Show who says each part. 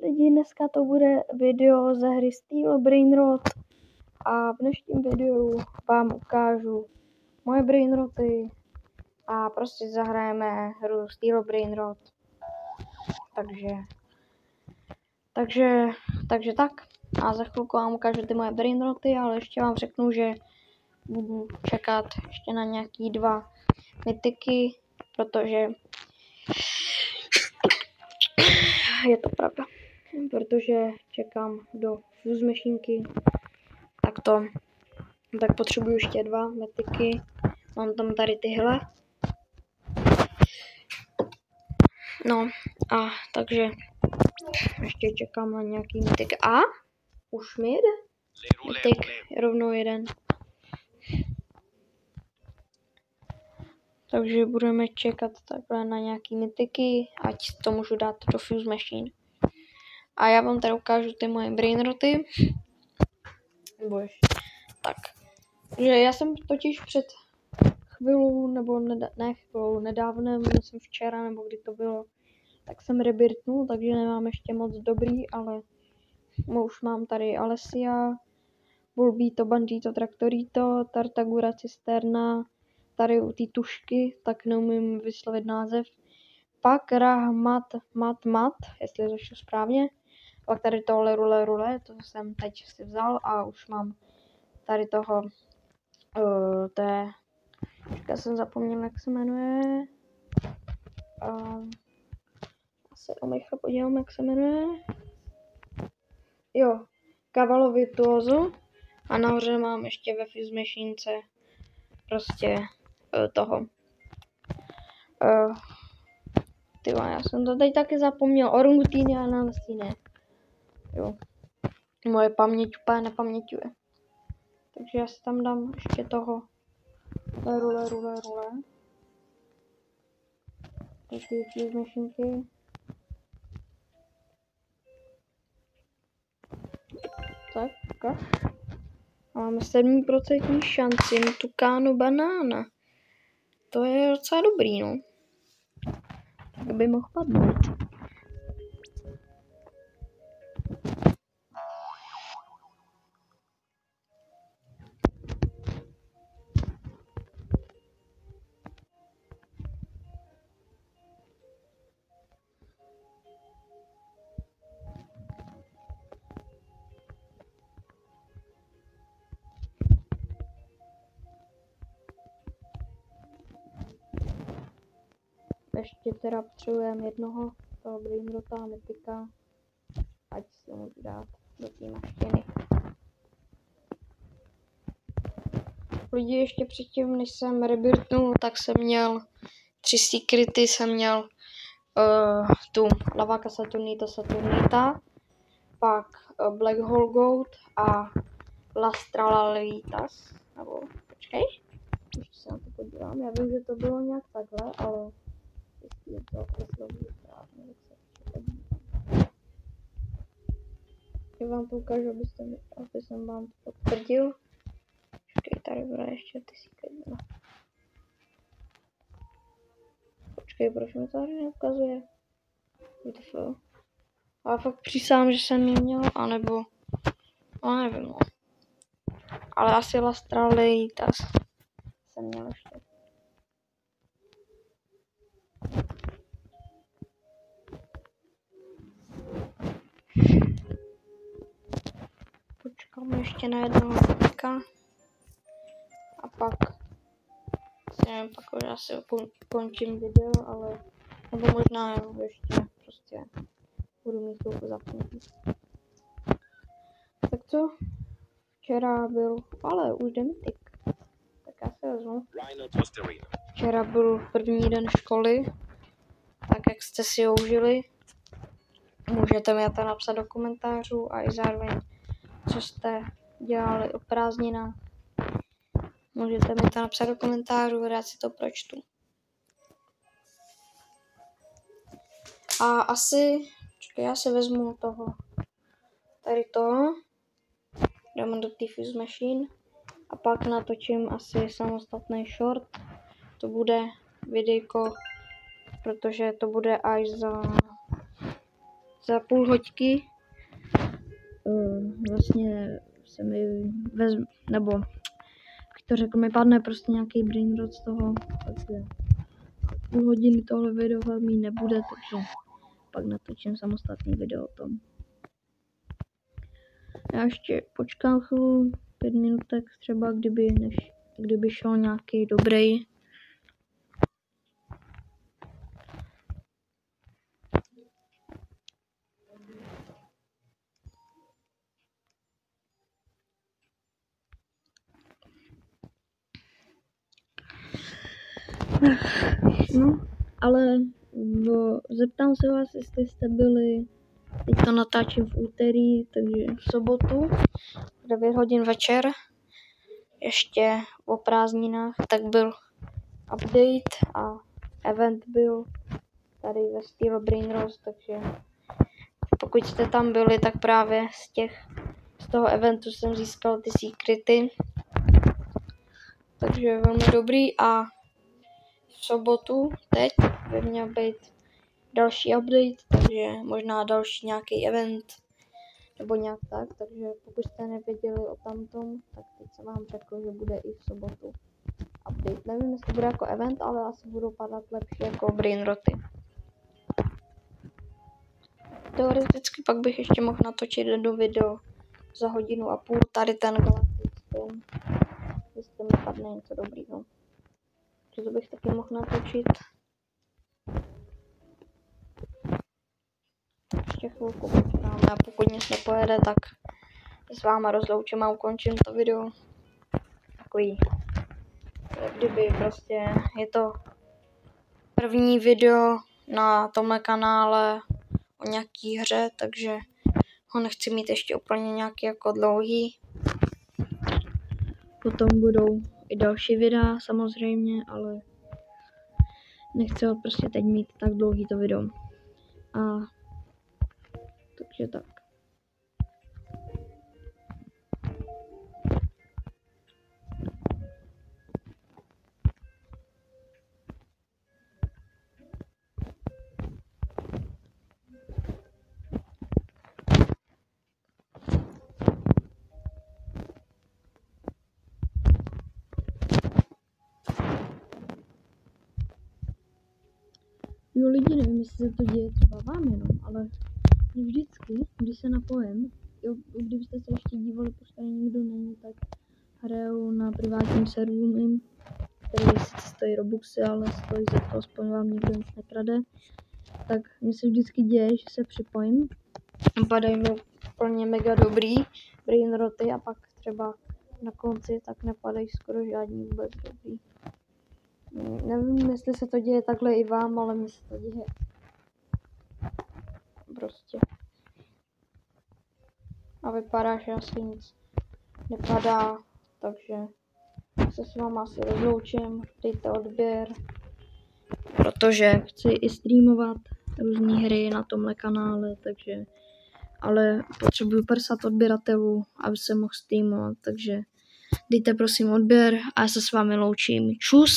Speaker 1: lidi, dneska to bude video ze hry Steel Brainrot a v dnešním videu vám ukážu moje brainroty a prostě zahrajeme hru Steel Brainrot. Takže tak. A za chvilku vám ukážu ty moje brainroty, ale ještě vám řeknu, že budu čekat ještě na nějaký 2 mytiky, protože je to pravda. Protože čekám do fuse mašinky, tak potřebuji ještě 2 mytiky. Mám tam tady tyhle. No a takže ještě čekám na nějaký mytik. A už mi jde mytik, rovnou jeden. Takže budeme čekat takhle na nějaký mytiky, ať to můžu dát do fuse machine. A já vám tady ukážu ty moje brainroty. Tak. Že já jsem totiž před chvilou, nebo nedávnem, myslím včera, nebo kdy to bylo, tak jsem rebirtnul, takže nemám ještě moc dobrý, ale už mám tady Alessia, Volbeato, Bandito, Traktorito, Tartagura, Cisterna, tady u té tušky, tak neumím vyslovit název. Pak Mat, jestli to šlo správně. Pak tady tohle Rule, to jsem teď si vzal a už mám tady toho, já jsem zapomněl, jak se jmenuje. Asi rychle podívám, jak se jmenuje. Jo, Cavallo Virtuoso. A nahoře mám ještě ve fuse machince prostě toho. Já jsem to teď taky zapomněl. Orangutini a Nalesine. Jo. Moje paměť úplně nepaměťuje. Takže já si tam dám ještě toho. Rule. Ještě fuse machinky. Tak. A máme 7% šanci na Tucano Banana. To je docela dobrý, no. Tak by mohl padnout. Ještě teda potřebujeme jednoho toho brainrota, mytika, ať si ho můžu dát do té maštěny. Lidi, ještě předtím, než jsem rebirtnul, tak jsem měl 3 secrety, jsem měl tu Lavaka Saturnita, pak Black Hole Goat a Lastrala Levitas, nebo počkej, ještě se na to podívám, já vím, že to bylo nějak takhle, ale jestli je to vyslovuji správně, tak se podívám. Já vám to ukážu, aby jsem vám to potvrdil. Počkej, tady bude ještě ty secrety. Počkej, proč mi to tady neukazuje? Ale fakt přísahám, že jsem ji měl, anebo... No nevím, no. Ale asi Lastralitas jsem měl ještě. Počkám ještě na jednoho mytika. A pak... nevím, pak už asi končím video, ale... Nebo možná ještě prostě... budu mít chvilku zapnutý. Tak co? Včera byl... ale už jde mytik. Tak já se vezmu. Včera byl první den školy. Tak jak jste si ho užili. Můžete mi to napsat do komentářů a i zároveň, co jste dělali o prázdninách. Můžete mi to napsat do komentářů, rád si to pročtu. A asi, já si vezmu toho, tady toho, dáme do té fuse machine a pak natočím asi samostatný short. To bude videjko, protože to bude až za za půl hoďky vlastně se mi vezme, nebo jak to řekl, mi padne prostě nějaký brainrot z toho, takže půl hodiny tohle video velmi nebude, takže pak natočím samostatný video o tom. Já ještě počkám chvíli, 5 minutek třeba, kdyby šel nějaký dobrý. No, ale zeptám se vás, jestli jste byli, teď to natáčím v úterý, takže v sobotu, 9 hodin večer, ještě o prázdninách, tak byl update a event byl tady ve stylu Brainrot, takže pokud jste tam byli, tak právě z toho eventu jsem získal ty secrety, takže velmi dobrý. A v sobotu teď by měl být další update, takže možná další nějaký event nebo nějak tak, takže pokud jste nevěděli o tamtom, tak teď jsem vám řekl, že bude i v sobotu update. Nevím, jestli bude jako event, ale asi budou padat lepší jako Brainroty. Teoreticky pak bych ještě mohl natočit jedno video za 1,5 hodiny, tady ten Galactic Spin, jestli mi padne něco dobrýho. Takže to bych taky mohl natočit. Ještě chvilku počkáme a pokud nic nepojede, tak s váma rozloučím a ukončím to video. Takový, kdyby prostě je to první video na tomhle kanále o nějaký hře, takže ho nechci mít ještě úplně nějaký jako dlouhý. Potom budou i další videa samozřejmě, ale nechci ho prostě teď mít tak dlouhý to video. A takže tak. Jo, lidi, nevím, jestli se to děje třeba vám jenom, ale vždycky, když se napojím, jo, kdybyste se ještě dívali, pokud nikdo není, tak hraju na privátním serveru mým, který sice stojí Robuxy, ale stojí za to, aspoň vám nikdo nic nekrade. Tak mně se vždycky děje, že se připojím, padají mi úplně mega dobrý Brainroty a pak třeba na konci tak nepadají skoro žádný vůbec dobrý. Nevím, jestli se to děje takhle i vám, ale mně se to děje. Prostě. A vypadá, že asi nic nepadá, takže se s váma asi rozloučím, dejte odběr, protože chci i streamovat různé hry na tomhle kanále, takže ale potřebuju 50 odběratelů, aby se mohl streamovat, takže dejte prosím odběr a já se s vámi loučím. Čus!